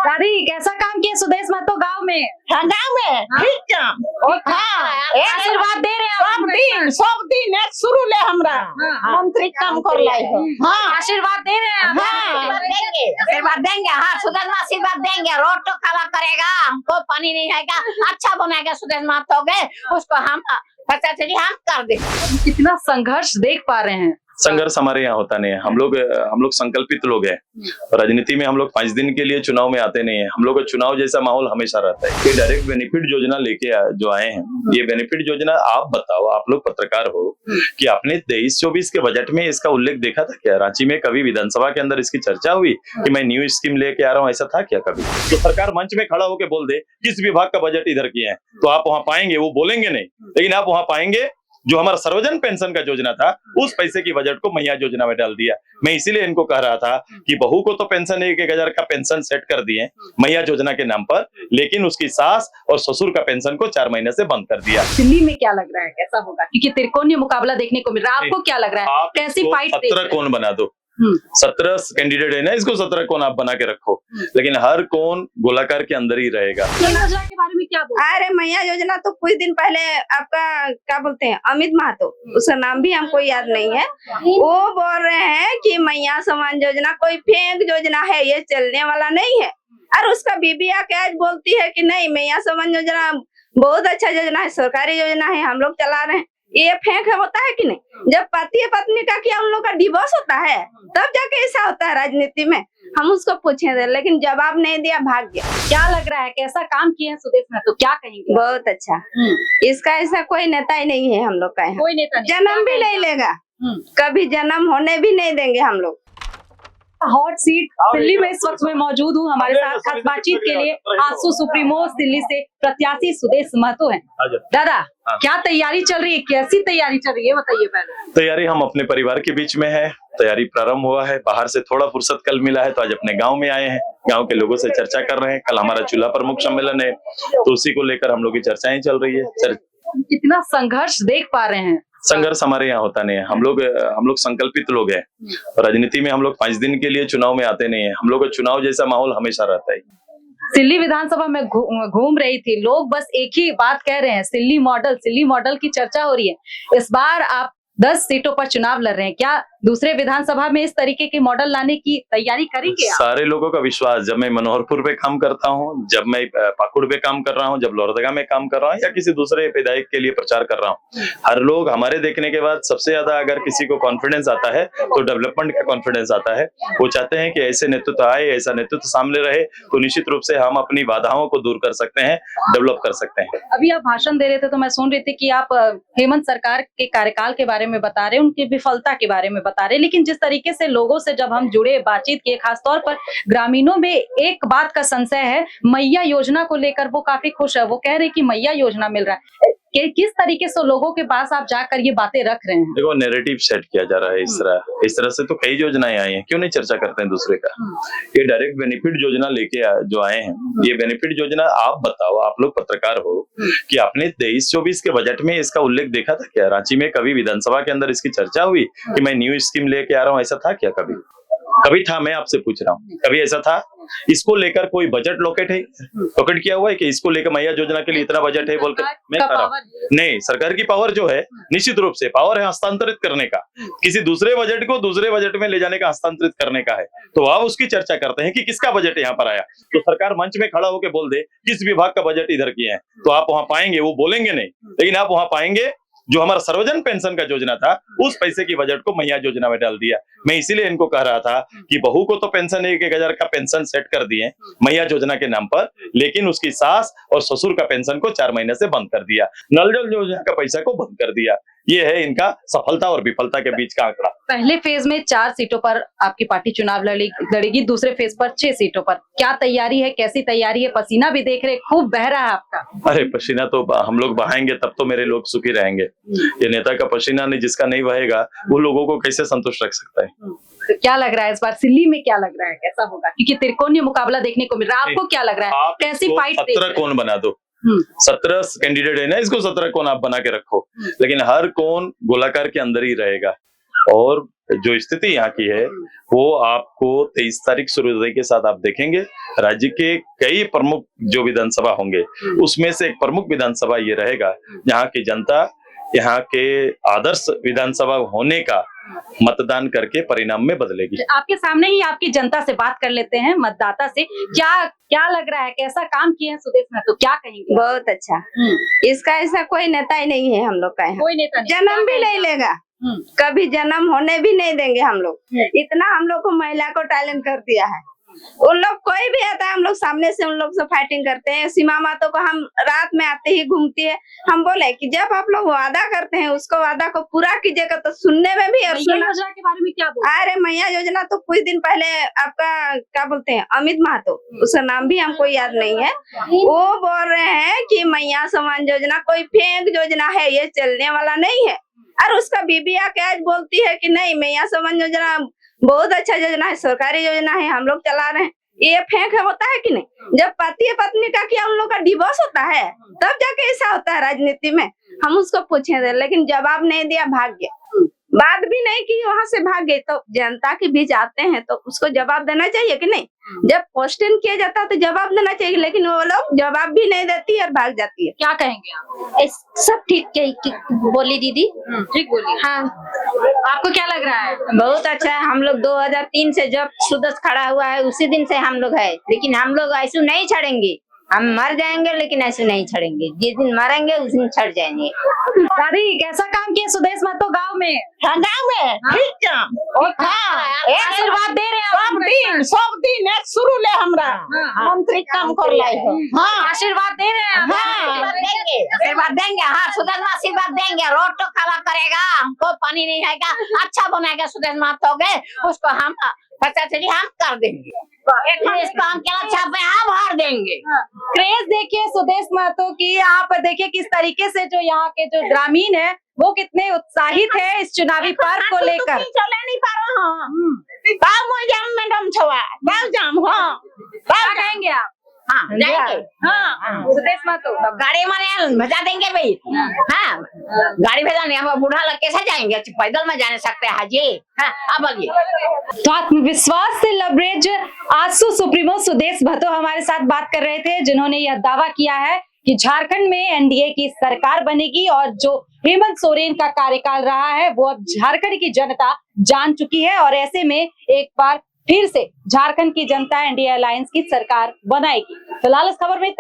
दादी कैसा काम किया सुदेश महतो गांव में? हाँ, गाँव में ठीक काम। आशीर्वाद दे रहे हैं सब दिन एक शुरू ले हमरा मंत्री काम कर लाई हो। हाँ, आशीर्वाद दे रहे हैं आशीर्वाद देंगे। हाँ, सुदेश में आशीर्वाद देंगे। रोड तो खड़ा करेगा, हमको पानी नहीं आएगा, अच्छा बनाएगा सुदेश महतो गए, उसको हम फैसिलिटी हम कर दे। कितना संघर्ष देख पा रहे हैं। संघर्ष हमारे यहाँ होता नहीं है। हम लोग संकल्पित लोग हैं। राजनीति में हम लोग 5 दिन के लिए चुनाव में आते नहीं है। हम लोग का चुनाव जैसा माहौल हमेशा रहता है। ये डायरेक्ट बेनिफिट योजना लेके जो आए हैं, ये बेनिफिट योजना आप बताओ, आप लोग पत्रकार हो कि आपने 23-24 के बजट में इसका उल्लेख देखा था क्या? रांची में कभी विधानसभा के अंदर इसकी चर्चा हुई कि मैं न्यू स्कीम लेके आ रहा हूँ, ऐसा था क्या कभी? तो सरकार मंच में खड़ा होकर बोल दे किस विभाग का बजट इधर किए हैं, तो आप वहां पाएंगे, वो बोलेंगे नहीं, लेकिन आप वहां पाएंगे जो हमारा सर्वजन पेंशन का योजना था, उस पैसे की बजट को मैया योजना में डाल दिया। मैं इसीलिए इनको कह रहा था कि बहू को तो पेंशन 1,000 का पेंशन सेट कर दिए मैया योजना के नाम पर, लेकिन उसकी सास और ससुर का पेंशन को 4 महीने से बंद कर दिया। दिल्ली में क्या लग रहा है, कैसा होगा? क्योंकि त्रिकोणीय मुकाबला देखने को मिल रहा है। आपको क्या लग रहा है, कैसी फाइट? 17 कौन बना दो, 17 कैंडिडेट है ना, इसको 17 कौन आप बना के रखो, लेकिन हर कौन गोलाकार के अंदर ही रहेगा। योजना के बारे में क्या बोल? अरे मैया योजना तो कुछ दिन पहले आपका क्या बोलते हैं अमित महतो, उसका नाम भी हमको याद नहीं है, वो बोल रहे हैं कि मैया समान योजना कोई फेक योजना है, ये चलने वाला नहीं है। और उसका बीबी आके आज बोलती है कि नहीं मैया समान योजना बहुत अच्छा योजना है, सरकारी योजना है, हम लोग चला रहे हैं। ये फेंक होता है कि नहीं? जब पति पत्नी का क्या उन लोग का डिवोर्स होता है तब जाके ऐसा होता है राजनीति में। हम उसको पूछे थे लेकिन जवाब नहीं दिया, भाग गया। क्या लग रहा है, कैसा काम किए हैं सुदेश महतो, क्या कहेंगे? बहुत अच्छा। इसका ऐसा कोई नेता ही नहीं है हम लोग का यहाँ। कोई नेता नहीं, जन्म भी नहीं लेगा, कभी जन्म होने भी नहीं देंगे हम लोग। हॉट सीट दिल्ली में इस वक्त मैं मौजूद हूँ। हमारे साथ खास बातचीत के लिए आसू सुप्रीमो दिल्ली से प्रत्याशी सुदेश महतो हैं। दादा क्या तैयारी चल रही है, कैसी तैयारी चल रही है, बताइए पहले। तैयारी हम अपने परिवार के बीच में है, तैयारी प्रारंभ हुआ है। बाहर से थोड़ा फुर्सत कल मिला है तो आज अपने गांव में आए हैं, गांव के लोगों से चर्चा कर रहे हैं। कल हमारा चूल्हा प्रमुख सम्मेलन है तो उसी को लेकर हम लोग की चर्चाएं चल रही है। कितना संघर्ष देख पा रहे हैं। संघर्ष हमारे यहाँ होता नहीं है। हम लोग संकल्पित लोग हैं। राजनीति में हम लोग 5 दिन के लिए चुनाव में आते नहीं है। हम लोग का चुनाव जैसा माहौल हमेशा रहता है। दिल्ली विधानसभा में घूम रही थी, लोग बस एक ही बात कह रहे हैं, सिल्ली मॉडल की चर्चा हो रही है। इस बार आप 10 सीटों पर चुनाव लड़ रहे हैं, क्या दूसरे विधानसभा में इस तरीके के मॉडल लाने की तैयारी करेंगे आप? सारे लोगों का विश्वास, जब मैं मनोहरपुर पे काम करता हूँ, जब मैं पाकुड़ पे काम कर रहा हूँ, जब लोहरदगा में काम कर रहा हूँ या किसी दूसरे विधायक के लिए प्रचार कर रहा हूँ, हर लोग हमारे देखने के बाद सबसे ज्यादा अगर किसी को कॉन्फिडेंस आता है तो डेवलपमेंट का कॉन्फिडेंस आता है। वो चाहते हैं कि ऐसे नेतृत्व आए, ऐसा नेतृत्व सामने रहे तो निश्चित रूप से हम अपनी बाधाओं को दूर कर सकते हैं, डेवलप कर सकते हैं। अभी आप भाषण दे रहे थे तो मैं सुन रही थी कि आप हेमंत सरकार के कार्यकाल के बारे में बता रहे, उनकी विफलता के बारे में बता रहे, लेकिन जिस तरीके से लोगों से जब हम जुड़े, बातचीत किए, खासतौर पर ग्रामीणों में एक बात का संशय है, मैया योजना को लेकर वो काफी खुश है। वो कह रहे कि मैया योजना मिल रहा है। किस तरीके से लोगों के पास आप जाकर ये बातें रख रहे हैं? देखो, नैरेटिव सेट किया जा रहा है इस तरह से तो कई योजनाएं आई हैं, क्यों नहीं चर्चा करते हैं दूसरे का। ये डायरेक्ट बेनिफिट योजना लेके जो आए हैं, ये बेनिफिट योजना आप बताओ, आप लोग पत्रकार हो कि आपने 23-24 के बजट में इसका उल्लेख देखा था क्या? रांची में कभी विधानसभा के अंदर इसकी चर्चा हुई कि मैं न्यू स्कीम लेके आ रहा हूँ, ऐसा था क्या कभी? कभी था? मैं आपसे पूछ रहा हूँ, कभी ऐसा था? इसको लेकर कोई बजट लोकेट किया हुआ है कि इसको लेकर मैया योजना के लिए इतना बजट है बोलकर? मैं कह रहा हूँ नहीं, सरकार की पावर जो है निश्चित रूप से पावर है हस्तांतरित करने का, किसी दूसरे बजट को दूसरे बजट में ले जाने का, हस्तांतरित करने का है। तो आप उसकी चर्चा करते हैं कि किसका बजट यहाँ पर आया, तो सरकार मंच में खड़ा होकर बोल दे किस विभाग का बजट इधर किए हैं, तो आप वहां पाएंगे, वो बोलेंगे नहीं, लेकिन आप वहां पाएंगे जो हमारा सर्वजन पेंशन का योजना था, उस पैसे की बजट को मैया योजना में डाल दिया। मैं इसीलिए इनको कह रहा था कि बहू को तो पेंशन 1,000 का पेंशन सेट कर दिए मैया योजना के नाम पर, लेकिन उसकी सास और ससुर का पेंशन को 4 महीने से बंद कर दिया। नल जल योजना का पैसा को बंद कर दिया। ये है इनका सफलता और विफलता के बीच का आंकड़ा। पहले फेज में 4 सीटों पर आपकी पार्टी चुनाव लड़ेगी, दूसरे फेज पर 6 सीटों पर। क्या तैयारी है, कैसी तैयारी है? पसीना भी देख रहे, खूब बह रहा है आपका। अरे पसीना तो हम लोग बहाएंगे तब तो मेरे लोग सुखी रहेंगे। ये नेता का पसीना नहीं, जिसका नहीं बहेगा वो लोगों को कैसे संतुष्ट रख सकता है? तो क्या लग रहा है इस बार दिल्ली में, क्या लग रहा है, कैसा होगा? क्योंकि त्रिकोणीय मुकाबला देखने को मिल रहा है। आपको क्या लग रहा है, कैसी फाइट? 17 कौन बना दो, 17 कैंडिडेट है ना, इसको 17 कौन आप बना के रखो, लेकिन हर कौन गोलाकार के अंदर ही रहेगा। और जो स्थिति यहाँ की है वो आपको 23 तारीख सूर्योदय के साथ आप देखेंगे। राज्य के कई प्रमुख जो विधानसभा होंगे उसमें से एक प्रमुख विधानसभा ये रहेगा जहाँ की जनता यहाँ के आदर्श विधानसभा होने का मतदान करके परिणाम में बदलेगी। आपके सामने ही आपकी जनता से बात कर लेते हैं, मतदाता से। क्या क्या लग रहा है, कैसा काम किए हैं सुदेश महतो, क्या कहेंगे? बहुत अच्छा। इसका ऐसा कोई नेता ही नहीं है हम लोग का यहाँ। कोई नेता नहीं, जन्म भी नहीं लेगा, कभी जन्म होने भी नहीं देंगे हम लोग। इतना हम लोग को महिला को टैलेंट कर दिया है। उन लोग कोई भी आता है हम लोग सामने से उन लोग से फाइटिंग करते हैं। सीमा मातो को हम रात में आते ही घूमती है। हम बोले कि जब आप लोग वादा करते हैं उसको वादा को पूरा कीजिएगा। तो सुनने में भी और मैया योजना के बारे में क्या बोल? अरे मैया योजना तो कुछ दिन पहले आपका क्या बोलते हैं अमित महतो, उसका नाम भी हमको याद नहीं है, वो बोल रहे हैं कि मैया समान योजना कोई फेक योजना है, ये चलने वाला नहीं है। और उसका बीबी आके आज बोलती है कि नहीं मैया समान योजना बहुत अच्छा योजना है, सरकारी योजना है, हम लोग चला रहे हैं। ये फेंक होता है कि नहीं? जब पति पत्नी का क्या उन लोग का डिवोर्स होता है तब जाके ऐसा होता है राजनीति में। हम उसको पूछे थे लेकिन जवाब नहीं दिया, भाग गया। बात भी नहीं की, वहां से भाग गए। तो जनता के बीच आते हैं तो उसको जवाब देना चाहिए कि नहीं? जब क्वेश्चन किया जाता है तो जवाब देना चाहिए, लेकिन वो लोग जवाब भी नहीं देती और भाग जाती है। क्या कहेंगे आप? सब ठीक बोली दीदी। ठीक बोलिए। हाँ, आपको क्या लग रहा है? बहुत अच्छा है। हम लोग 2003 से जब सुदस खड़ा हुआ है उसी दिन से हम लोग है, लेकिन हम लोग ऐसे नहीं छड़ेंगे। हम मर जाएंगे लेकिन ऐसे नहीं छड़ेंगे। जिस दिन मरेंगे उस दिन छड़ जाएंगे। दादी कैसा काम किया सुदेश महतो गाँव में? हाँ, गाँव में ठीक काम। आशीर्वाद दे रहे हैं सब दिन एक शुरू ले हमरा मंत्री काम कर लाई हो। हाँ, आशीर्वाद दे रहे हैं। आशीर्वाद देंगे। हाँ, सुदेश में आशीर्वाद देंगे। रोड तो काला करेगा, हमको पानी नहीं आएगा, अच्छा बनाएगा सुदेश महतो के, उसको हम 50 हम कर देंगे। इसको हम क्या छापे हम हार देंगे। क्रेज देखिए सुदेश महतो की, आप देखिए किस तरीके से जो यहाँ के जो ग्रामीण है वो कितने उत्साहित है इस चुनावी पर्व को लेकर। चले नहीं पा रहा हूँ। मैडम छवा जाम। हाँ, क्या कहेंगे आप? हाँ, जाएंगे। हाँ, सुदेश महतो तो गाड़ी मारे भेजा देंगे भाई। हाँ, गाड़ी भेजा नहीं, हम बूढ़ा लग कैसे जाएंगे? पैदल में जाने सकते हैं हाजी। हाँ, अब बोलिए। तो आत्मविश्वास से लबरेज आजसू सुप्रीमो सुदेश महतो हमारे साथ बात कर रहे थे, जिन्होंने यह दावा किया है कि झारखंड में एनडीए की सरकार बनेगी और जो हेमंत सोरेन का कार्यकाल रहा है वो अब झारखंड की जनता जान चुकी है और ऐसे में एक बार फिर से झारखंड की जनता एनडीए अलायंस की सरकार बनाएगी। फिलहाल इस खबर में